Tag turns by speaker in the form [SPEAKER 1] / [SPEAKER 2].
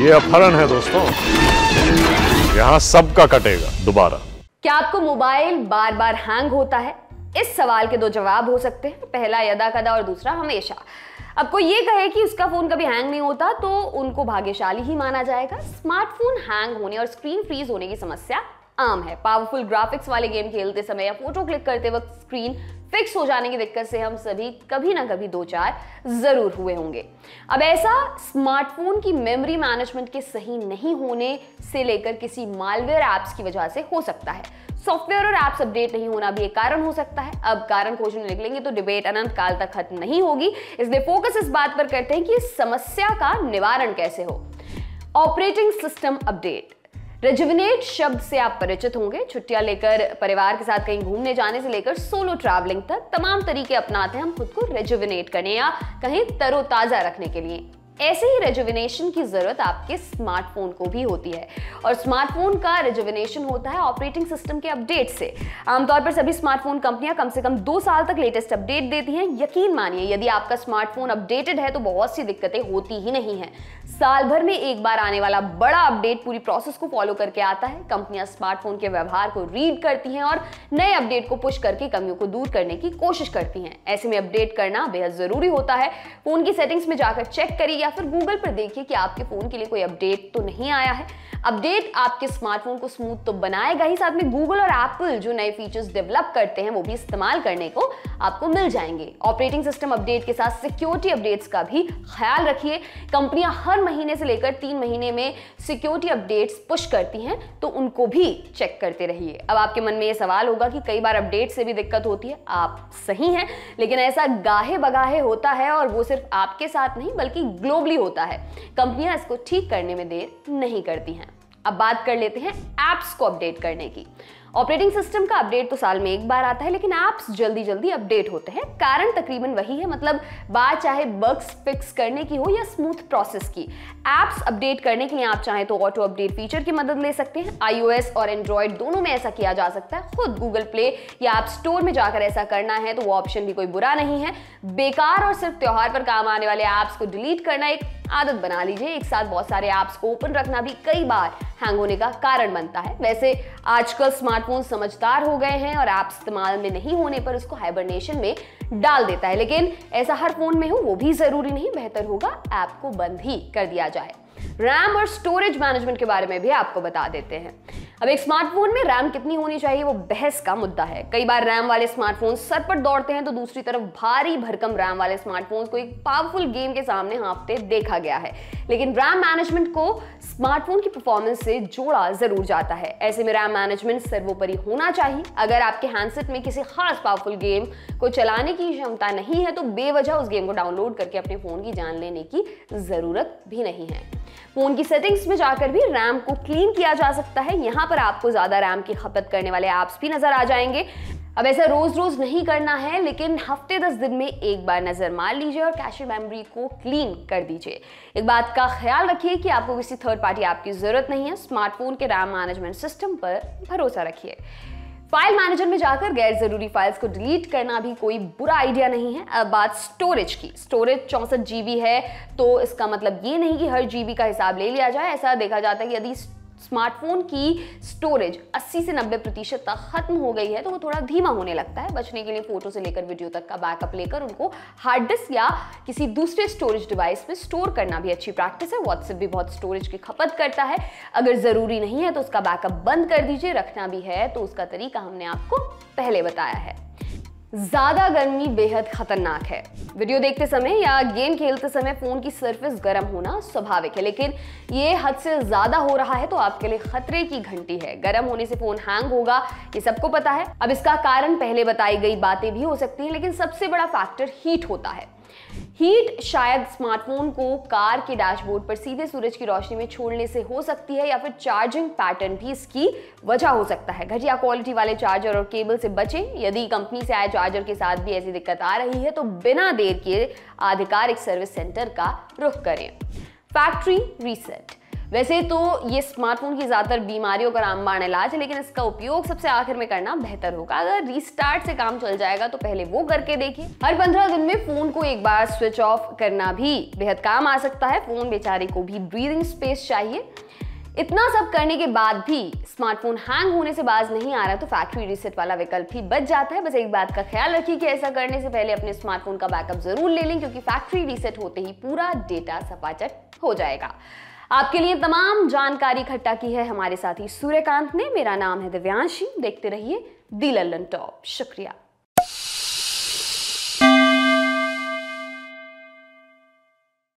[SPEAKER 1] ये अपहरण है दोस्तों, यहाँ सबका कटेगा दोबारा।
[SPEAKER 2] क्या आपको मोबाइल बार बार हैंग होता है? इस सवाल के दो जवाब हो सकते हैं, पहला यदा कदा और दूसरा हमेशा। अब कोई ये कहे कि उसका फोन कभी हैंग नहीं होता तो उनको भाग्यशाली ही माना जाएगा। स्मार्टफोन हैंग होने और स्क्रीन फ्रीज होने की समस्या आम है। पावरफुल ग्राफिक्स वाले गेम खेलते समय या फोटो क्लिक करते वक्त स्क्रीन फिक्स हो जाने की दिक्कत से हम सभी कभी ना कभी दो चार जरूर हुए होंगे। अब ऐसा स्मार्टफोन की मेमोरी मैनेजमेंट के सही नहीं होने से लेकर किसी मालवेयर एप्स की वजह से हो सकता है। सॉफ्टवेयर और एप्स अपडेट नहीं होना भी एक कारण हो सकता है। अब कारण खोजने निकलेंगे तो डिबेट अनंत काल तक खत्म नहीं होगी, इसलिए फोकस इस बात पर करते हैं कि इस समस्या का निवारण कैसे हो। Operating system update. रेजुविनेट शब्द से आप परिचित होंगे। छुट्टियां लेकर परिवार के साथ कहीं घूमने जाने से लेकर सोलो ट्रैवलिंग तक तमाम तरीके अपनाते हैं हम खुद को रेजुविनेट करने या कहीं तरोताजा रखने के लिए। ऐसे ही रेजुविनेशन की जरूरत आपके स्मार्टफोन को भी होती है और स्मार्टफोन का रेजुविनेशन होता है ऑपरेटिंग सिस्टम के अपडेट से। आमतौर पर सभी स्मार्टफोन कंपनियां कम से कम 2 साल तक लेटेस्ट अपडेट देती हैं। यकीन मानिए, यदि आपका स्मार्टफोन अपडेटेड है तो बहुत सी दिक्कतें होती ही नहीं हैं। साल भर में एक बार आने वाला बड़ा अपडेट पूरी प्रोसेस को फॉलो करके आता है। कंपनियां स्मार्टफोन के व्यवहार को रीड करती हैं और नए अपडेट को पुश करके कमियों को दूर करने की कोशिश करती हैं। ऐसे में अपडेट करना बेहद जरूरी होता है। फोन की सेटिंग्स में जाकर चेक करिए फिर गूगल पर देखिए कि आपके फोन के लिए कोई अपडेट तो नहीं आया है। अपडेट आपके स्मार्टफोन को स्मूथ तो बनाएगा ही, साथ में गूगल और एप्पल जो नए फीचर्स डेवलप करते हैं वो भी इस्तेमाल करने को आपको मिल जाएंगे। ऑपरेटिंग सिस्टम अपडेट के साथ सिक्योरिटी अपडेट्स का भी ख्याल रखिए। कंपनियां हर महीने से लेकर 3 महीने में सिक्योरिटी अपडेट्स पुश करती हैं, तो उनको भी चेक करते रहिए। अब आपके मन में ये सवाल होगा कि कई बार अपडेट से भी दिक्कत होती है। आप सही हैं, लेकिन ऐसा गाहे बगाहे होता है और वो सिर्फ आपके साथ नहीं बल्कि ग्लोबली होता है। कंपनियां इसको ठीक करने में देर नहीं करती हैं। अब बात कर लेते हैं एप्स को अपडेट करने की। ऑपरेटिंग सिस्टम का अपडेट तो साल में एक बार आता है, लेकिन एप्स जल्दी जल्दी अपडेट होते हैं। कारण तकरीबन वही है, मतलब बात चाहे बग्स फिक्स करने की हो या स्मूथ प्रोसेस की। एप्स अपडेट करने के लिए आप चाहे तो ऑटो अपडेट फीचर की मदद ले सकते हैं। iOS और एंड्रॉइड दोनों में ऐसा किया जा सकता है। खुद गूगल प्ले या ऐप स्टोर में जाकर ऐसा करना है तो वो ऑप्शन भी कोई बुरा नहीं है। बेकार और सिर्फ त्योहार पर काम आने वाले ऐप्स को डिलीट करना एक आदत बना लीजिए। एक साथ बहुत सारे ऐप्स को ओपन रखना भी कई बार हैंग होने का कारण बनता है। वैसे आजकल स्मार्टफोन समझदार हो गए हैं और ऐप इस्तेमाल में नहीं होने पर उसको हाइबरनेशन में डाल देता है, लेकिन ऐसा हर फोन में हो वो भी जरूरी नहीं। बेहतर होगा ऐप को बंद ही कर दिया जाए। रैम और स्टोरेज मैनेजमेंट के बारे में भी आपको बता देते हैं। अब एक स्मार्टफोन में रैम कितनी होनी चाहिए वो बहस का मुद्दा है। कई बार रैम वाले स्मार्टफोन सर पर दौड़ते हैं तो दूसरी तरफ भारी भरकम रैम वाले स्मार्टफोन्स को एक पावरफुल गेम के सामने हाँफते देखा गया है। लेकिन रैम मैनेजमेंट को स्मार्टफोन की परफॉर्मेंस से जोड़ा जरूर जाता है। ऐसे में रैम मैनेजमेंट सर्वोपरि होना चाहिए। अगर आपके हैंडसेट में किसी खास पावरफुल गेम को चलाने की क्षमता नहीं है तो बेवजह उस गेम को डाउनलोड करके अपने फोन की जान लेने की जरूरत भी नहीं है। फोन की सेटिंग्स में जाकर भी रैम को क्लीन किया जा सकता है। यहाँ पर आपको ज्यादा रैम की खपत करने वाले ऐप्स भी नजर आ जाएंगे। अब ऐसा रोज रोज नहीं करना है, लेकिन हफ्ते 10 दिन में एक बार नजर मार लीजिए और कैशे मेमोरी को क्लीन कर दीजिए। एक बात का ख्याल रखिए कि आपको किसी थर्ड पार्टी ऐप की जरूरत नहीं है। स्मार्टफोन के रैम मैनेजमेंट सिस्टम पर भरोसा रखिए। फाइल मैनेजर में जाकर गैर जरूरी फाइल्स को डिलीट करना भी कोई बुरा आइडिया नहीं है। अब बात स्टोरेज की। स्टोरेज 64 GB है तो इसका मतलब ये नहीं कि हर GB का हिसाब ले लिया जाए। ऐसा देखा जाता है कि यदि स्मार्टफोन की स्टोरेज 80 से 90% तक खत्म हो गई है तो वो थोड़ा धीमा होने लगता है। बचने के लिए फोटो से लेकर वीडियो तक का बैकअप लेकर उनको हार्ड डिस्क या किसी दूसरे स्टोरेज डिवाइस में स्टोर करना भी अच्छी प्रैक्टिस है। व्हाट्सएप भी बहुत स्टोरेज की खपत करता है। अगर जरूरी नहीं है तो उसका बैकअप बंद कर दीजिए। रखना भी है तो उसका तरीका हमने आपको पहले बताया है। ज्यादा गर्मी बेहद खतरनाक है। वीडियो देखते समय या गेम खेलते समय फोन की सरफेस गर्म होना स्वाभाविक है, लेकिन ये हद से ज्यादा हो रहा है तो आपके लिए खतरे की घंटी है। गर्म होने से फोन हैंग होगा, ये सबको पता है। अब इसका कारण पहले बताई गई बातें भी हो सकती हैं, लेकिन सबसे बड़ा फैक्टर हीट होता है। हीट शायद स्मार्टफोन को कार के डैशबोर्ड पर सीधे सूरज की रोशनी में छोड़ने से हो सकती है या फिर चार्जिंग पैटर्न भी इसकी वजह हो सकता है। घटिया क्वालिटी वाले चार्जर और केबल से बचें। यदि कंपनी से आए चार्जर के साथ भी ऐसी दिक्कत आ रही है तो बिना देर किए आधिकारिक सर्विस सेंटर का रुख करें। Factory reset. वैसे तो ये स्मार्टफोन की ज्यादातर बीमारियों का रामबाण इलाज है, लेकिन इसका उपयोग सबसे आखिर में करना बेहतर होगा। अगर रीस्टार्ट से काम चल जाएगा तो पहले वो करके देखिए। हर 15 दिन में फोन को एक बार स्विच ऑफ करना भी बेहद काम आ सकता है। फोन बेचारे को भी ब्रीदिंग स्पेस चाहिए। इतना सब करने के बाद भी स्मार्टफोन हैंग होने से बाज नहीं आ रहा तो फैक्ट्री रीसेट वाला विकल्प भी बच जाता है। बस एक बात का ख्याल रखिए कि ऐसा करने से पहले अपने स्मार्टफोन का बैकअप जरूर ले लें, क्योंकि फैक्ट्री रीसेट होते ही पूरा डेटा सपाचट हो जाएगा। आपके लिए तमाम जानकारी इकट्ठा की है हमारे साथी सूर्यकांत ने। मेरा नाम है दिव्यांशी। देखते रहिए दी लल्लन टॉप। शुक्रिया।